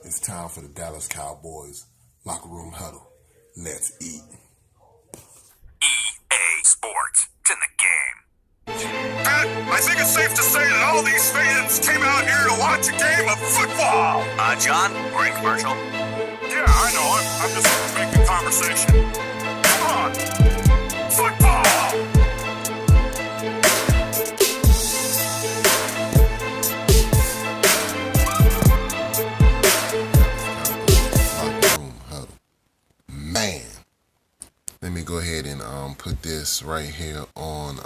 It's time for the Dallas Cowboys locker room huddle. Let's eat. EA Sports. It's in the game. Pat, I think it's safe to say that all these fans came out here to watch a game of football. John, we're in commercial. Yeah, I know. I'm just making conversation. Come on. Football! Locker room huddle. Man. Let me go ahead and put this right here on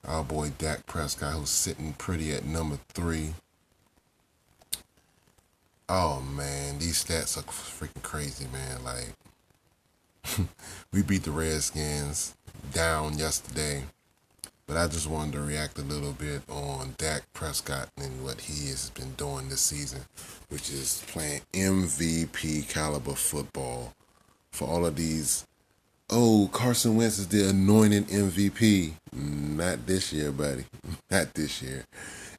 our boy Dak Prescott, who's sitting pretty at number 3. Oh man, these stats are freaking crazy, man. Like we beat the Redskins down yesterday, but I just wanted to react a little bit on Dak Prescott and what he has been doing this season, which is playing MVP caliber football. For all of these, Carson Wentz is the anointed MVP. Not this year, buddy. Not this year.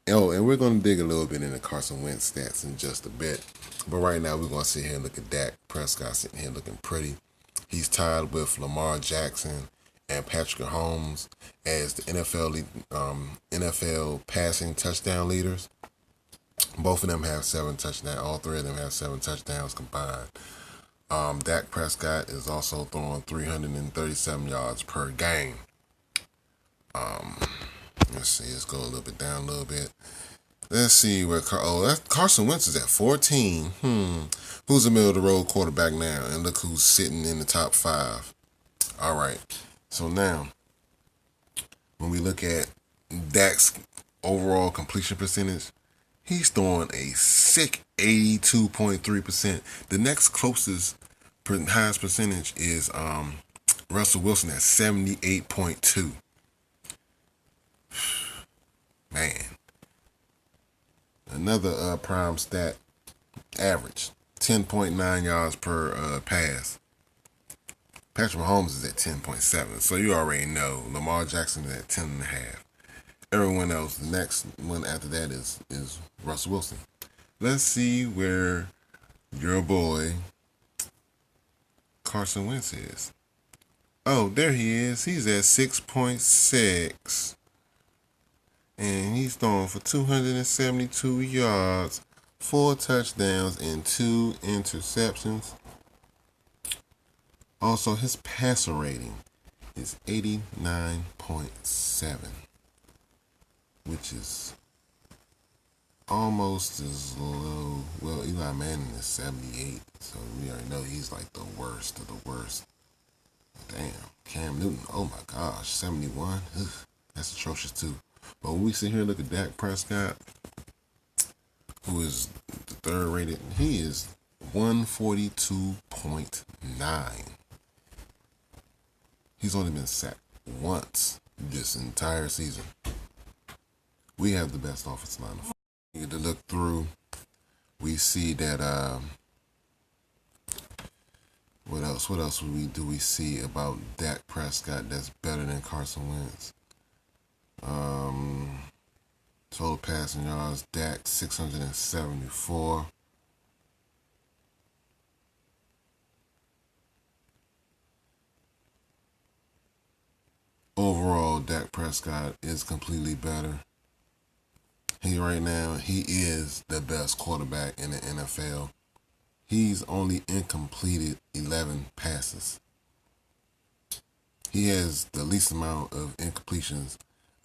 And we're going to dig a little bit into Carson Wentz stats in just a bit. But right now, we're going to sit here and look at Dak Prescott sitting here looking pretty. He's tied with Lamar Jackson and Patrick Mahomes as the NFL passing touchdown leaders. Both of them have 7 touchdowns. All 3 of them have 7 touchdowns combined. Dak Prescott is also throwing 337 yards per game. Let's see. Let's go a little bit down a little bit. Let's see where Carson Wentz is at 14. Who's the middle of the road quarterback now? And look who's sitting in the top 5. All right. So now, when we look at Dak's overall completion percentage, he's throwing a sick 82.3%. The next closest highest percentage is Russell Wilson at 78.2. Man. Another prime stat, average 10.9 yards per pass. Patrick Mahomes is at 10.7, so you already know Lamar Jackson is at 10.5. Everyone else, the next one after that is Russell Wilson. Let's see where your boy Carson Wentz is. Oh, there he is. He's at 6.6. And he's throwing for 272 yards, 4 touchdowns, and 2 interceptions. Also, his passer rating is 89.7, which is almost as low. Well, Eli Manning is 78, so we already know he's like the worst of the worst. Damn, Cam Newton, oh my gosh, 71. Ugh, that's atrocious too. But when we sit here and look at Dak Prescott, who is the 3rd rated, he is 142.9. He's only been sacked once this entire season. We have the best offensive line. To look through, we see that what else do we see about Dak Prescott that's better than Carson Wentz? Total passing yards, Dak 674. Overall, Dak Prescott is completely better. Right now, he is the best quarterback in the NFL. He's only incompleted 11 passes. He has the least amount of incompletions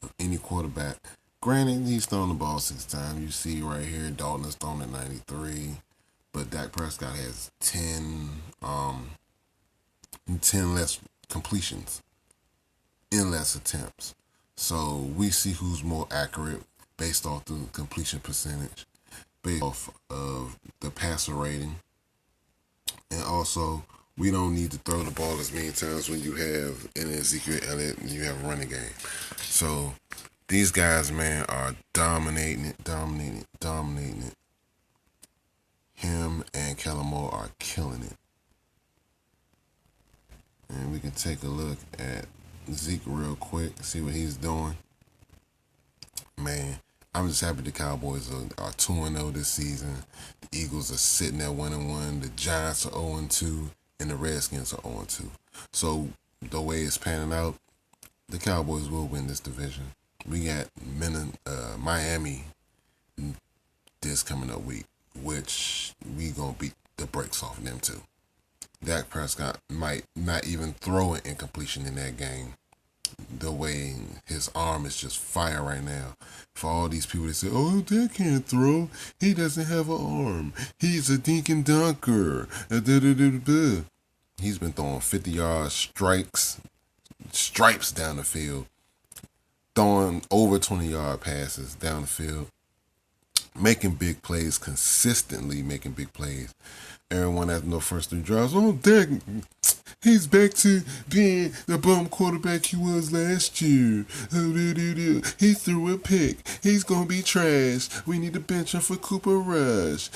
of any quarterback. Granted, he's thrown the ball 6 times. You see right here, Dalton is thrown at 93. But Dak Prescott has 10 less completions in less attempts. So we see who's more accurate based off the completion percentage, based off of the passer rating. And also, we don't need to throw the ball as many times when you have an Ezekiel Elliott and you have a running game. So these guys, man, are dominating it. Him and Kellen Moore are killing it. And we can take a look at Zeke real quick, see what he's doing. Man, I'm just happy the Cowboys are 2-0 this season. The Eagles are sitting at 1-1. The Giants are 0-2, and the Redskins are 0-2. So the way it's panning out, the Cowboys will win this division. We got Miami this coming up week, which we gonna beat the brakes off of them too. Dak Prescott might not even throw an incompletion in that game. The way his arm is just fire right now. For all these people that say, "Oh, Dak can't throw. He doesn't have an arm. He's a dink and dunker." He's been throwing 50-yard stripes down the field, throwing over 20-yard passes down the field, making big plays, consistently making big plays. Everyone after the first 3 drives, "Oh, Dak, he's back to being the bum quarterback he was last year. He threw a pick. He's gonna be trash. We need to bench him for Cooper Rush."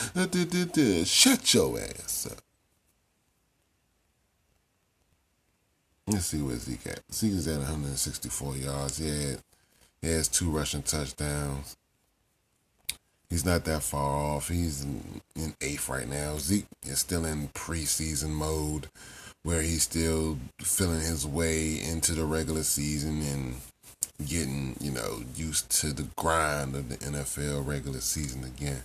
Shut your ass up. Let's see where Zeke at. Zeke's at 164 yards. He has 2 rushing touchdowns. He's not that far off. He's in 8th right now. Zeke is still in preseason mode, where he's still feeling his way into the regular season and getting, used to the grind of the NFL regular season again.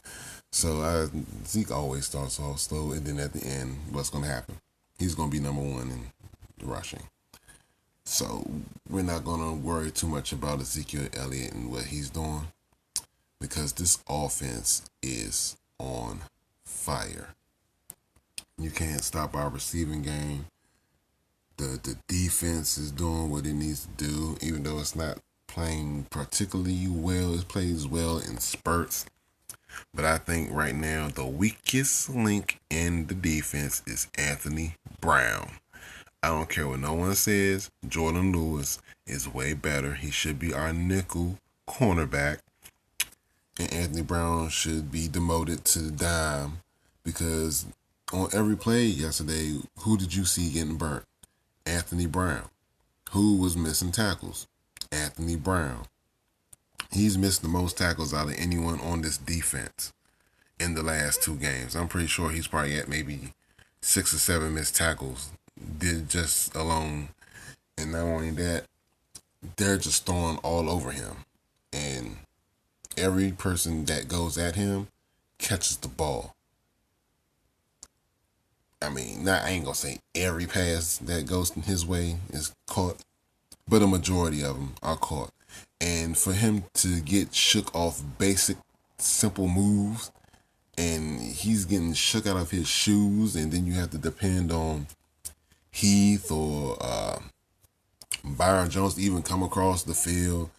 So Zeke always starts off slow, and then at the end, what's going to happen? He's going to be number 1 in the rushing. So we're not going to worry too much about Ezekiel Elliott and what he's doing, because this offense is on fire. You can't stop our receiving game. The defense is doing what it needs to do, even though it's not playing particularly well. It plays well in spurts. But I think right now the weakest link in the defense is Anthony Brown. I don't care what no one says. Jordan Lewis is way better. He should be our nickel cornerback. And Anthony Brown should be demoted to the dime, because on every play yesterday, who did you see getting burnt? Anthony Brown. Who was missing tackles? Anthony Brown. He's missed the most tackles out of anyone on this defense in the last 2 games. I'm pretty sure he's probably at maybe 6 or 7 missed tackles, did just alone. And not only that, they're just throwing all over him. And every person that goes at him catches the ball. I mean, I ain't gonna say every pass that goes his way is caught, but a majority of them are caught. And for him to get shook off basic, simple moves, and he's getting shook out of his shoes, and then you have to depend on Heath or Byron Jones to even come across the field,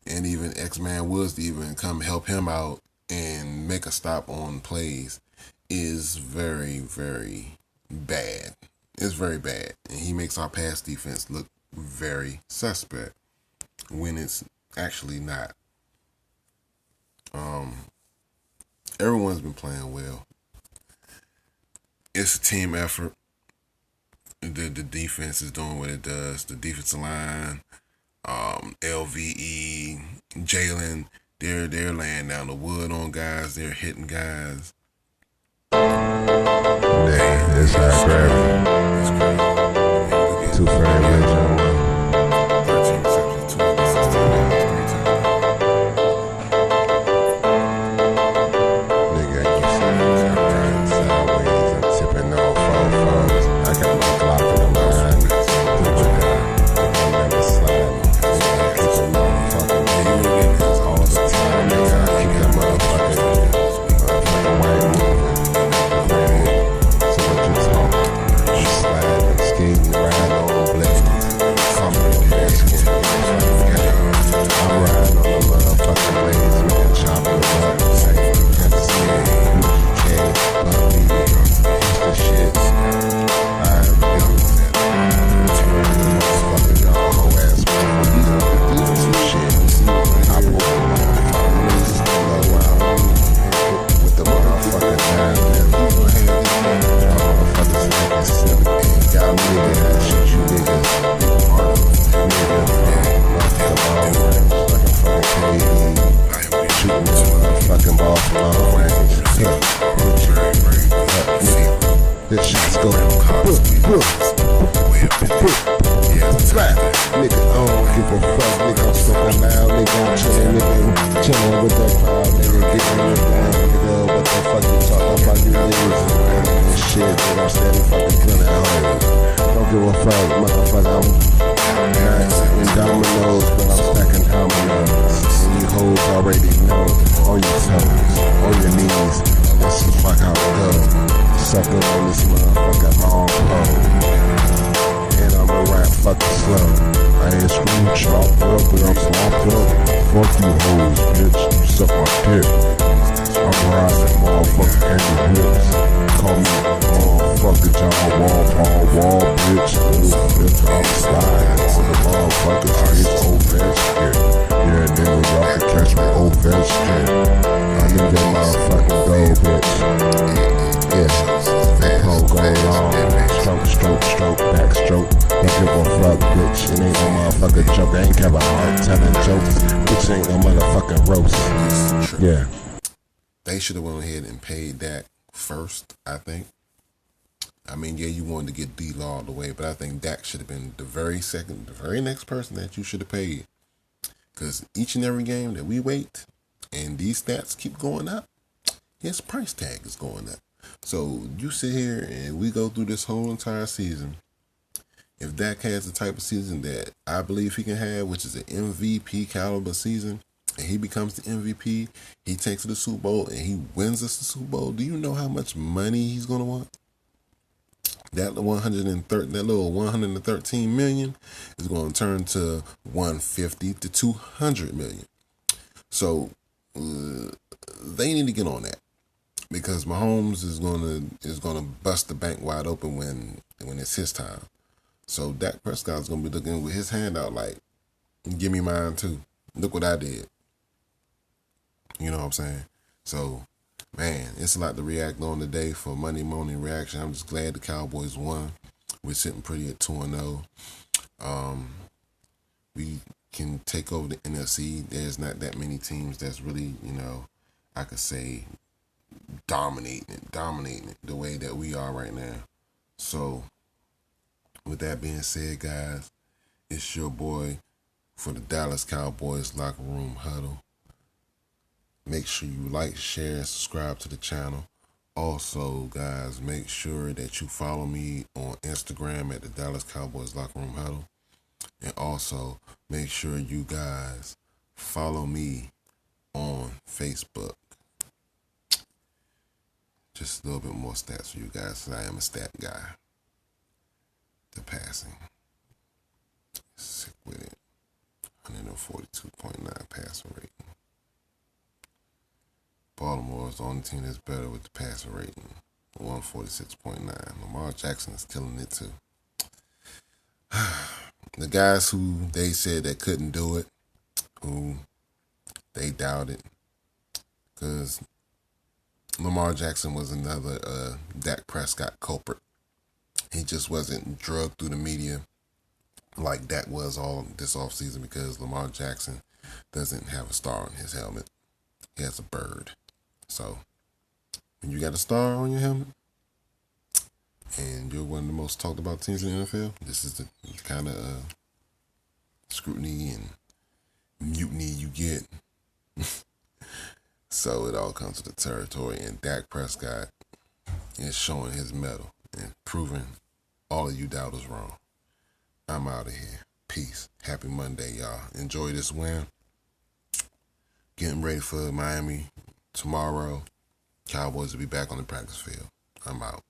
and even X-Man Woods to even come help him out and make a stop on plays, is very, very bad. It's very bad. And he makes our pass defense look very suspect when it's actually not. Everyone's been playing well. It's a team effort. The defense is doing what it does. The defensive line, LVE, Jalen, they're laying down the wood on guys. They're hitting guys. It's high gravity. It's crazy. 2 frame ratio. 13 receptions, 216 yards, 3 Nigga, you see, I'm riding sideways. I'm tipping off 4-4s. I got my Glock in the line. I'm never sliding. Keep a motherfucking nigga all the time. Nigga, I keep that motherfucking white moving. So what you talking? I'm sliding. The shots go Slap. Nigga, I don't give a fuck. Nigga, I'm fucking loud. Nigga, I'm chillin'. Nigga, chillin' with that crowd. Nigga, getting it down. Nigga, what the fuck you talking about? You niggas and shit. Nigga, I'm steady fucking killing hoes. Don't give a fuck, motherfucker. I'm not in dominoes, but I'm stacking dominoes. And you hoes already know. On your toes, on your knees. That's the fuck how it goes. Sucking on this motherfucking long pole. And I'ma rap fucking slow. I ain't screwed, chopped up, but I'm slopped up. Fuck you hoes, bitch, you suck my dick. I'm riding motherfucking Andy Hips. Call me motherfucking John Wall, bitch. Bitch, I'm sliding on the motherfuckers, bitch, Ovechkin. Yeah, nigga, y'all can catch me Ovechkin. I need that motherfucking gold, bitch. Yeah. Pro go long, stroke, backstroke. Don't give a fuck, bitch. It ain't no motherfucking joke. I ain't Kevin Hart telling jokes. Bitch ain't no motherfucking roast. Yeah. They should have went ahead and paid Dak first, I think. I mean, yeah, you wanted to get D-Law all the way, but I think Dak should have been the very next person that you should have paid. Because each and every game that we wait and these stats keep going up, his price tag is going up. So you sit here and we go through this whole entire season. If Dak has the type of season that I believe he can have, which is an MVP caliber season, and he becomes the MVP, he takes to the Super Bowl and he wins us the Super Bowl, do you know how much money he's gonna want? That little 113 million is going to turn to 150 to 200 million. So they need to get on that. Because Mahomes is gonna bust the bank wide open when it's his time. So Dak Prescott's gonna be looking with his hand out like, give me mine too. Look what I did. You know what I'm saying? So, man, it's a lot to react on today for Monday morning reaction. I'm just glad the Cowboys won. We're sitting pretty at 2-0. We can take over the NFC. There's not that many teams that's really, I could say, dominating it the way that we are right now. So with that being said, guys, it's your boy for the Dallas Cowboys Locker Room Huddle. Make sure you like, share, and subscribe to the channel. Also, guys, make sure that you follow me on Instagram at the Dallas Cowboys Locker Room Huddle. And also make sure you guys follow me on Facebook. Just a little bit more stats for you guys, because I am a stat guy. The passing. Sick with it. 142.9 passing rating. Baltimore is the only team that's better with the passing rating. 146.9. Lamar Jackson is killing it too. The guys who they said that couldn't do it, who they doubted, because Lamar Jackson was another Dak Prescott culprit. He just wasn't drugged through the media like Dak was all this offseason, because Lamar Jackson doesn't have a star on his helmet. He has a bird. So when you got a star on your helmet and you're one of the most talked about teams in the NFL, this is the kind of scrutiny and mutiny you get. So it all comes to the territory, and Dak Prescott is showing his mettle and proving all of you doubters wrong. I'm out of here. Peace. Happy Monday, y'all. Enjoy this win. Getting ready for Miami tomorrow. Cowboys will be back on the practice field. I'm out.